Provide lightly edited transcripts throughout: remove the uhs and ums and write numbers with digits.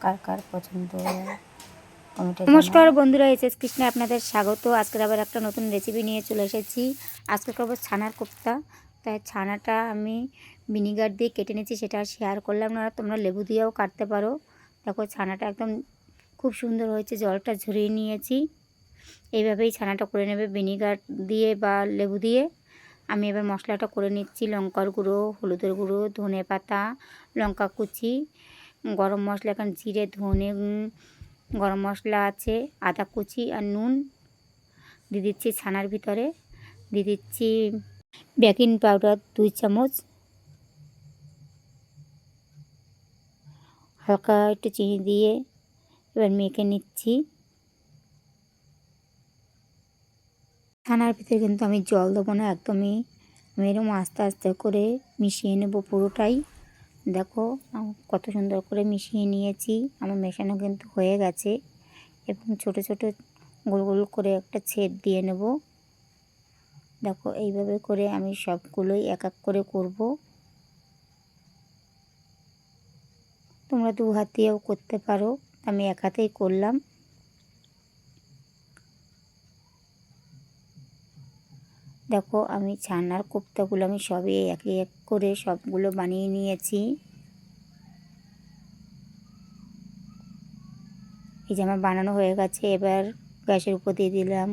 কার কার পছন্দ কমেন্টে নমস্কার জানাও। বন্ধুরা, এস কৃষ্ণে আপনাদের স্বাগত। আজকের আবার একটা নতুন রেসিপি নিয়ে চলে এসেছি। আজকে করবো ছানার কোপ্তা। তাই ছানাটা আমি ভিনিগার দিয়ে কেটে নিয়েছি, সেটা শেয়ার করলাম না। তোমরা লেবু দিয়েও কাটতে পারো। দেখো ছানাটা একদম খুব সুন্দর হয়েছে, জলটা ঝরিয়ে নিয়েছি। এইভাবেই ছানাটা করে নেবে ভিনিগার দিয়ে বা লেবু দিয়ে। আমি এবার মশলাটা করে নিচ্ছি। লঙ্কার গুঁড়ো, হলুদের গুঁড়ো, ধনে পাতা, লঙ্কা কুচি, গরম মশলা, এখন জিরে ধনে গরম মশলা আছে, আদা কুচি আর নুন দিয়ে দিচ্ছি। ছানার ভিতরে দিয়ে দিচ্ছি বেকিং পাউডার 2 চামচ, হালকা একটু চিনি দিয়ে এবার মেখে নিচ্ছি। ছানার ভিতরে কিন্তু আমি জল দেবো না, একদমই আমি এরকম আস্তে আস্তে করে মিশিয়ে নেব পুরোটাই। দেখো কত সুন্দর করে মিশিয়ে নিয়েছি। আমার মেশানো কিন্তু হয়ে গেছে এবং ছোট ছোট গোল গোল করে একটা ছেদ দিয়ে নেব। দেখো এইভাবে করে আমি সবগুলোই এক এক করে করব। তোমরা 2 হাত দিয়েও করতে পারো, আমি এক হাতেই করলাম। দেখো আমি ছানার কোপ্তাগুলো আমি সবই এক এক করে সবগুলো বানিয়ে নিয়েছি। এই যে আমার বানানো হয়ে গেছে। এবার গ্যাসের উপর দিয়ে দিলাম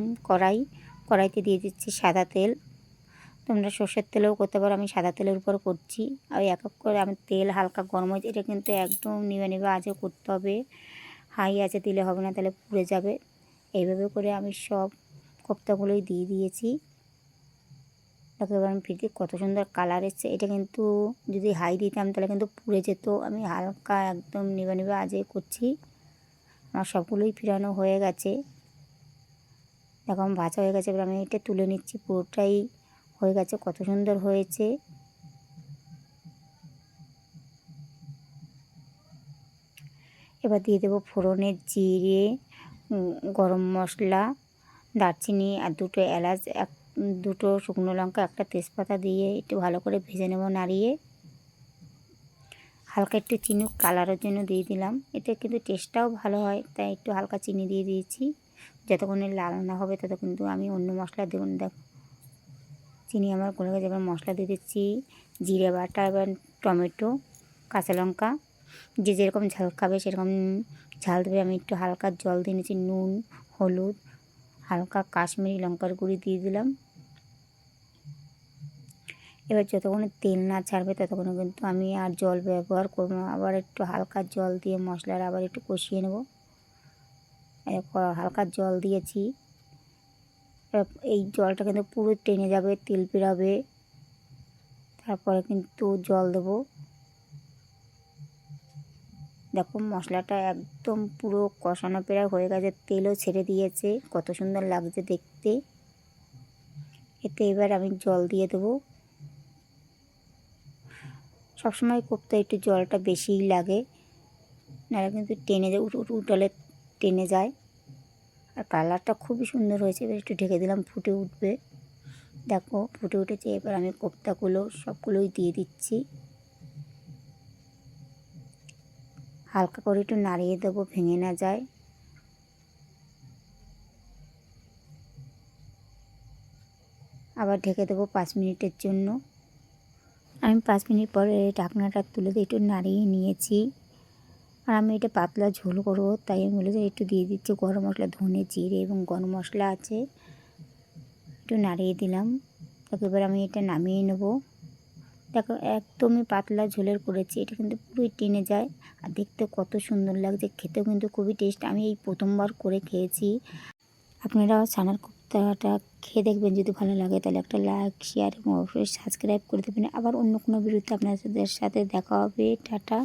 কড়াইতে দিয়ে দিচ্ছি সাদা তেল। তোমরা সর্ষের তেলেও করতে পারো, আমি সাদা তেলের উপর করছি। আর এক এক করে আমি তেল হালকা গরম হয়েছে। এটা কিন্তু একদম নিভে নিভে আঁচে করতে হবে, হাই আঁচে দিলে হবে না, তাহলে পুড়ে যাবে। এইভাবে করে আমি সব কোপ্তাগুলোই দিয়ে দিয়েছি। দেখো এবার আমি ফিরতে কত সুন্দর কালার এসছে। এটা কিন্তু যদি হাই দিতাম তাহলে কিন্তু পুড়ে যেত। আমি হালকা একদম নিভে নিভে আঁচে করছি। আমার সবগুলোই ফিরানো হয়ে গেছে। দেখো আমার ভাজা হয়ে গেছে। এবার আমি এটা তুলে নিচ্ছি, পুরোটাই হয়ে গেছে। কত সুন্দর হয়েছে। এবার দিয়ে দেবো ফোড়নের জিরে, গরম মশলা, দারচিনি আর 2টো এলাচ, দুটো শুকনো লঙ্কা, একটা তেজপাতা দিয়ে একটু ভালো করে ভেজে নেব নাড়িয়ে। হালকা একটু চিনি কালারের জন্য দিয়ে দিলাম, এতে কিন্তু টেস্টটাও ভালো হয়, তাই একটু হালকা চিনি দিয়ে দিয়েছি। যতক্ষণে লাল না হবে তত কিন্তু আমি অন্য মশলা দেব না। দেখো চিনি আমার গলে গেছে। এবার মশলা দিয়ে দিচ্ছি জিরে বাটা, এবার টমেটো, কাঁচা লঙ্কা। যে যেরকম ঝাল খাবে সেরকম ঝাল দেবে। আমি একটু হালকা জল দিয়ে নিয়েছি, নুন, হলুদ, হালকা কাশ্মীরি লঙ্কার গুঁড়ি দিয়ে দিলাম। এবার যতক্ষণে তেল না ছাড়বে ততক্ষণে কিন্তু আমি আর জল ব্যবহার করবো না। আবার একটু হালকা জল দিয়ে মশলার আবার একটু কষিয়ে নেব। এরপর হালকা জল দিয়েছি। এই জলটা কিন্তু পুরো টেনে যাবে, তেল বেরাবে, তারপরে কিন্তু জল দেবো। দেখো মশলাটা একদম পুরো কষানো প্রায় হয়ে গেছে, তেলও ছেড়ে দিয়েছে, কত সুন্দর লাগছে দেখতে। এতে এবার আমি জল দিয়ে দেবো। সবসময় কোপ্তা একটু জলটা বেশিই লাগে, নাহলে কিন্তু টেনে যায়, উঠলে টেনে যায়। আর কালারটা খুবই সুন্দর হয়েছে। এবার একটু ঢেকে দিলাম, ফুটে উঠবে। দেখো ফুটে উঠেছে। এবার আমি কোপ্তাগুলো সবগুলোই দিয়ে দিচ্ছি। হালকা করে একটু নাড়িয়ে দেবো, ভেঙে না যায়। আবার ঢেকে দেবো 5 মিনিটের জন্য। আমি 5 মিনিট পরে ঢাকনাটা তুলে দিয়ে একটু নাড়িয়ে নিয়েছি। আর আমি এটা পাতলা ঝোল করবো, তাই আমি বলে একটু দিয়ে দিচ্ছি গরম মশলা, ধনে জিরে এবং গরম মশলা আছে, একটু নাড়িয়ে দিলাম। তারপর এবার আমি এটা নামিয়ে নেব। দেখো একদমই পাতলা ঝোলের করেছি, এটা কিন্তু পুরোই টেনে যায়। আর দেখতে কত সুন্দর লাগছে, খেতেও কিন্তু খুবই টেস্ট। আমি এই প্রথমবার করে খেয়েছি। আপনারাও ছানার কোপ্তাটা খেয়ে দেখবেন, যদি ভালো লাগে তাহলে একটা লাইক, শেয়ার এবং অবশ্যই সাবস্ক্রাইব করে দেবেন। আবার অন্য কোনো ভিডিওতে আপনাদের সাথে দেখা হবে। টাটা।